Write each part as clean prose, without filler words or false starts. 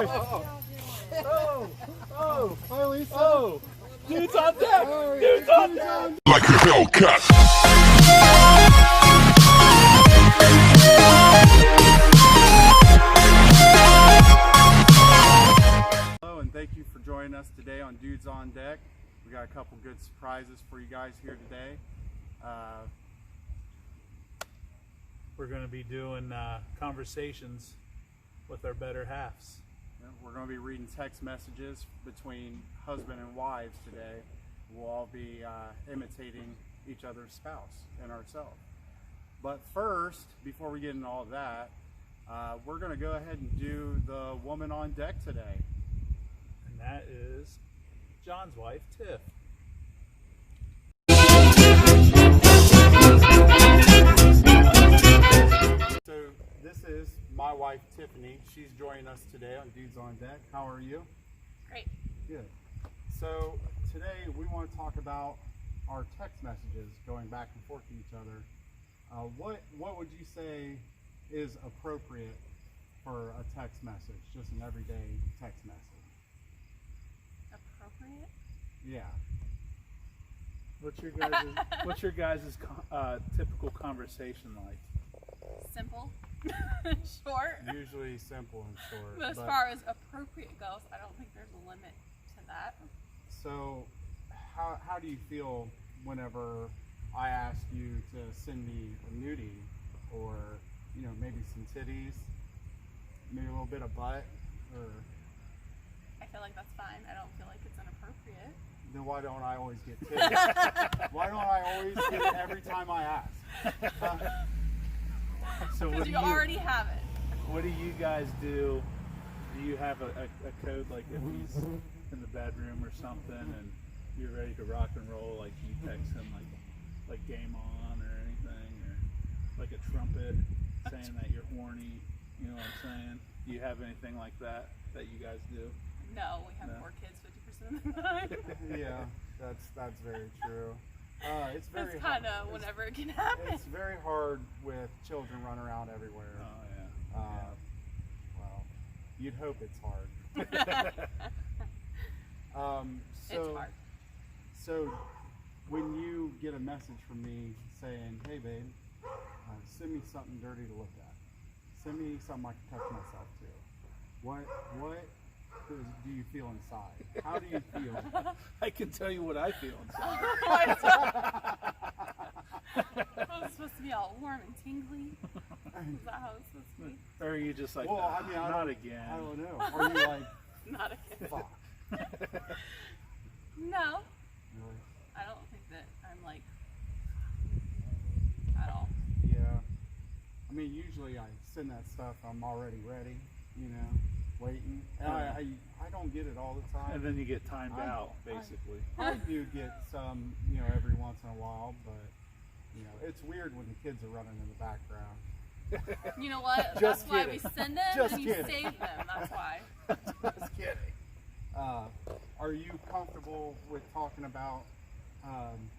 gosh! Oh! Hi, Lisa! Oh! Dude's on deck! Dude's on deck! Like a Hellcat! Hello, and thank you for joining us today on Dudes on Deck. We got a couple good surprises for you guys here today. We're going to be doing conversations with our better halves. We're going to be reading text messages between husband and wives today. We'll all be imitating each other's spouse and ourselves. But first, before we get into all of that, we're going to go ahead and do the woman on deck today. And that is John's wife, Tiff. So this is my wife, Tiffany. She's joining us today on Dudes on Deck. How are you? Great. Good. So today we want to talk about our text messages going back and forth to each other. What would you say is appropriate for a text message, just an everyday text message? Appropriate? Yeah. What's your guys' typical conversation like? Simple, short. Usually simple and short. But as far as appropriate goes, I don't think there's a limit to that. So how do you feel whenever I ask you to send me a nudie, or maybe some titties, maybe a little bit of butt, or? I feel like that's fine. I don't feel like it's inappropriate. Then why don't I always get titties? Why don't I always get it every time I ask? So Because you already have it. What do you guys do? Do you have a code, like if he's in the bedroom or something and you're ready to rock and roll, like you text him like game on or anything, or like a trumpet saying that you're horny, you know what I'm saying? Do you have anything like that you guys do? No, we have No. 4 kids 50% of the time. Yeah, that's very true. It's very It's kind of whenever it can happen. It's very hard with children running around everywhere. Oh yeah. Well, you'd hope it's hard. It's hard. So when you get a message from me saying, "Hey babe, send me something dirty to look at. Send me something I can touch myself to." What do you feel inside? How do you feel? I can tell you what I feel inside. Oh, it's supposed to be all warm and tingly. Is that how it's supposed to be? Or are you just like, Well, I mean, not again? I don't know. Are you like, Not again. fuck? No, Really? I don't think that I'm like at all. Yeah. I mean, usually I send that stuff, I'm already ready, waiting. And I don't get it all the time. And then you get timed out, basically. I do get some, every once in a while, but, it's weird when the kids are running in the background. You know what? Just That's why kidding. we send them Just and you kidding. save them. That's why. Just kidding. Are you comfortable with talking about,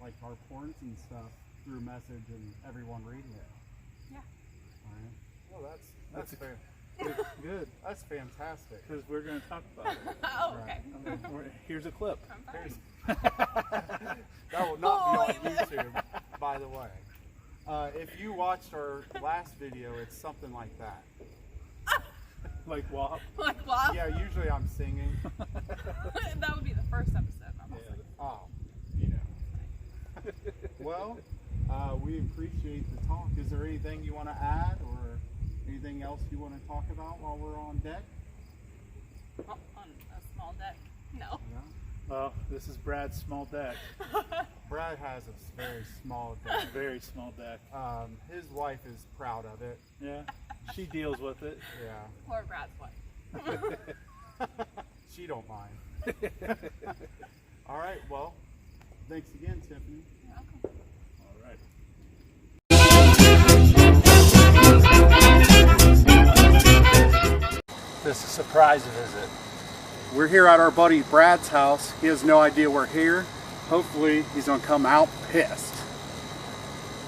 like our porns and stuff through message and everyone reading it? Yeah. All right. Well, that's fair. Good. That's fantastic. Because we're going to talk about it. Oh, okay. Here's a clip. I'm fine. That will not be on YouTube, by the way. If you watched our last video, it's something like that. Like WAP. Like, wow. Yeah, usually I'm singing. That would be the first episode. I'm also Oh, Well, we appreciate the talk. Is there anything you want to add or anything else you want to talk about while we're on deck? on a small deck. No. Yeah. Well, this is Brad's small deck. Brad has a very small deck. Very small deck. His wife is proud of it. Yeah. She deals with it. Yeah. Poor Brad's wife. She don't mind. All right. Well, thanks again, Tiffany. You're welcome. All right. This is a surprise visit. We're here at our buddy Brad's house. He has no idea we're here. Hopefully, he's gonna come out pissed.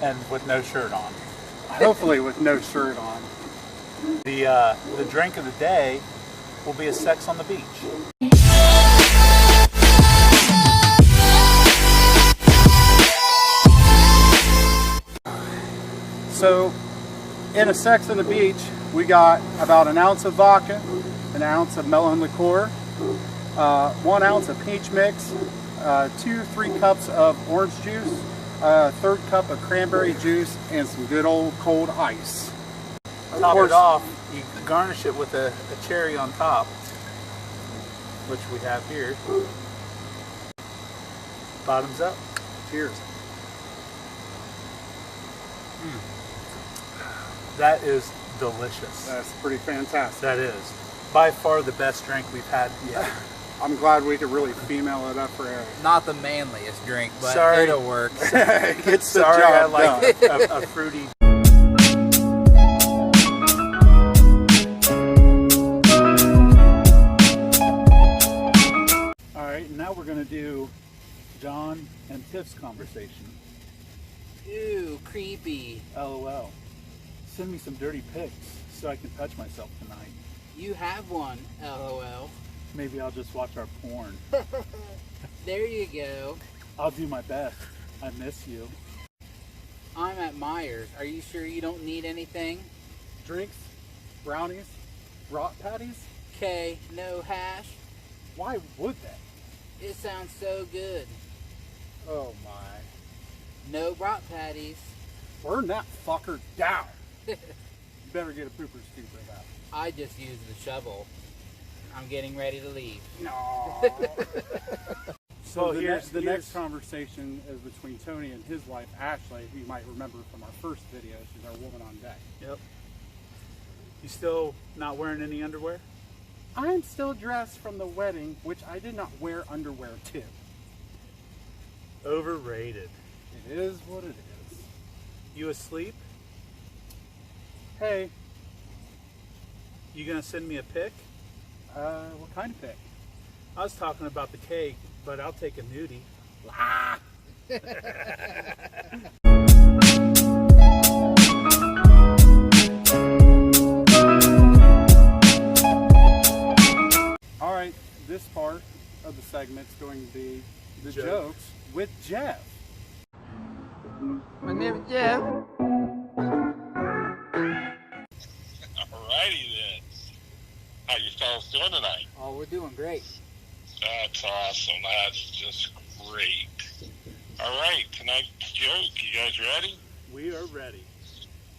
And with no shirt on. Hopefully, with no shirt on. The drink of the day will be a sex on the beach. So, in a sex on the beach, we got about an ounce of vodka, an ounce of melon liqueur, 1 ounce of peach mix, 2-3 cups of orange juice, a 1/3 cup of cranberry juice, and some good old cold ice. Top it off, you garnish it with a cherry on top, which we have here. Bottoms up. Cheers. That is delicious. That's pretty fantastic. That is by far the best drink we've had yet. I'm glad we could really female it up for Eric. Not the manliest drink, but Sorry. it'll work. It's the Sorry, I job like done. a fruity. All right, now we're going to do John and Tiff's conversation. Ew, creepy. LOL. Send me some dirty pics so I can touch myself tonight. You have one, LOL. Maybe I'll just watch our porn. There you go. I'll do my best. I miss you. I'm at Myers. Are you sure you don't need anything? Drinks, brownies, brat patties. Okay, no hash. Why would they? It sounds so good. Oh my. No brat patties. Burn that fucker down. You better get a pooper scoop of that. I just used the shovel. I'm getting ready to leave. No. So the next conversation is between Tony and his wife, Ashley, who you might remember from our first video. She's our woman on deck. Yep. You still not wearing any underwear? I'm still dressed from the wedding, which I did not wear underwear to. Overrated. It is what it is. You asleep? Hey, You gonna send me a pic? what kind of pic? I was talking about the cake, but I'll take a nudie. Ah! All right, this part of the segment's going to be the jokes with Jeff. My name is Jeff. Alrighty then. How you fellas doing tonight? Oh, we're doing great. That's awesome. That's just great. Alright, tonight's joke. You guys ready? We are ready.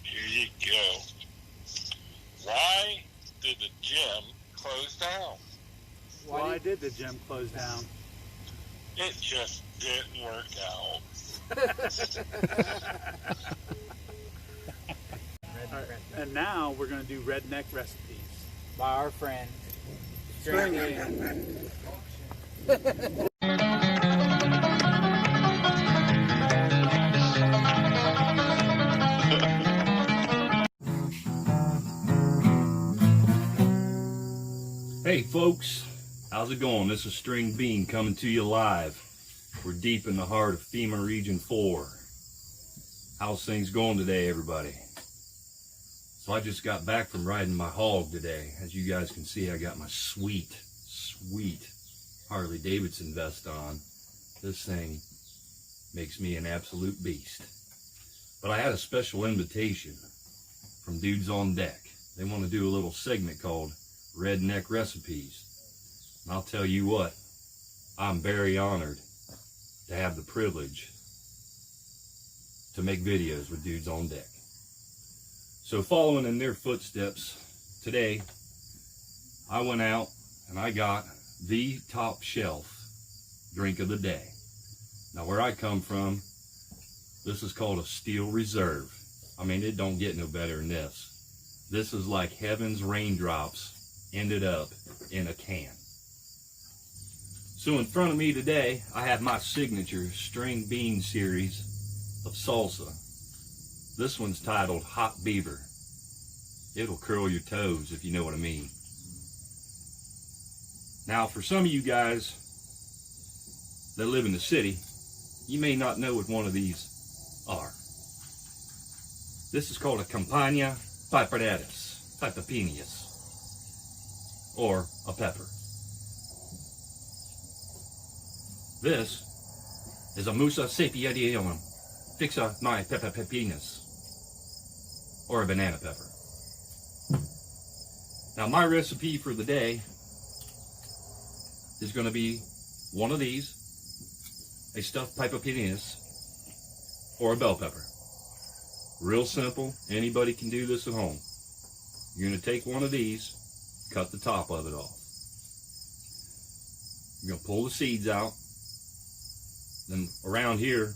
Here you go. Why did the gym close down? Why did the gym close down? It just didn't work out. And now we're gonna do Redneck Recipes. By our friend. String Hey folks, how's it going? This is String Bean coming to you live. We're deep in the heart of FEMA Region 4. How's things going today, everybody? So I just got back from riding my hog today. As you guys can see, I got my sweet Harley Davidson vest on. This thing makes me an absolute beast. But I had a special invitation from Dudes on Deck. They want to do a little segment called Redneck Recipes. And I'll tell you what, I'm very honored to have the privilege to make videos with Dudes on Deck. So following in their footsteps, today I went out and I got the top shelf drink of the day. Now where I come from, this is called a Steel Reserve. I mean, it don't get no better than this. This is like heaven's raindrops ended up in a can. So in front of me today, I have my signature String Bean series of salsa. This one's titled Hot Beaver. It'll curl your toes, if you know what I mean. Now, for some of you guys that live in the city, you may not know what one of these are. This is called a Campagna Piperettis, Pipapinius. or a pepper. This is a musa sapientium fixa my pepinus, or a banana pepper. Now my recipe for the day is going to be one of these, a stuffed pepinus, or a bell pepper. Real simple, anybody can do this at home. You're going to take one of these, cut the top of it off. You're going to pull the seeds out. Then around here,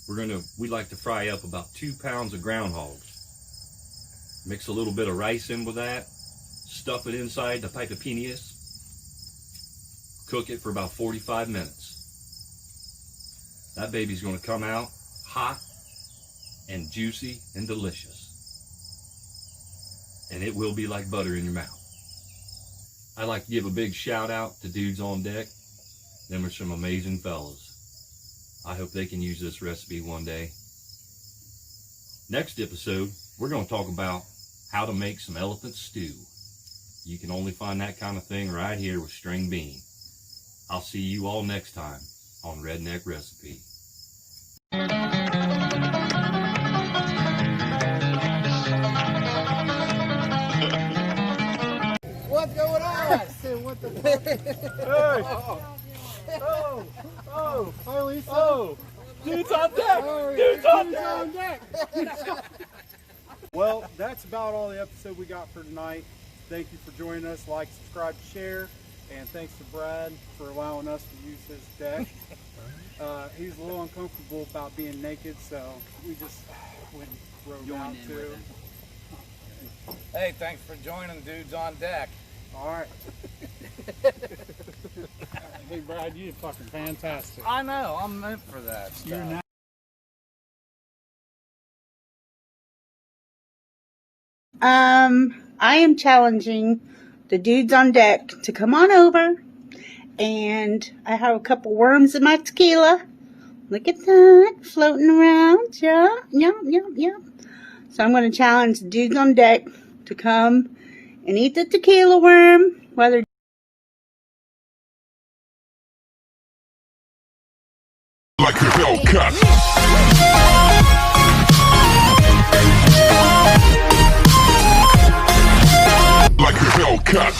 we like to fry up about 2 pounds of groundhogs. Mix a little bit of rice in with that, stuff it inside the pepinus, cook it for about 45 minutes. That baby's going to come out hot and juicy and delicious. And it will be like butter in your mouth. I'd like to give a big shout out to Dudes on Deck. Them are some amazing fellas. I hope they can use this recipe one day. Next episode, we're going to talk about how to make some elephant stew. You can only find that kind of thing right here with string bean. I'll see you all next time on Redneck Recipe. What's going on? What the fuck? Hey! Hi Lisa! Oh! Dudes on deck! Dudes on deck! Well, that's about all the episode we got for tonight. Thank you for joining us. Like, subscribe, share, and thanks to Brad for allowing us to use his deck. He's a little uncomfortable about being naked, so we just went and rode out too. Hey, thanks for joining Dudes on Deck. All right. Hey Brad, you're fucking fantastic. I know, I'm meant for that stuff. You're not. I am challenging the Dudes on Deck to come on over, and I have a couple worms in my tequila. Look at that, floating around. Yeah. So I'm going to challenge the Dudes on Deck to come and eat the tequila worm while they're like a bell cut. Like a bell cut.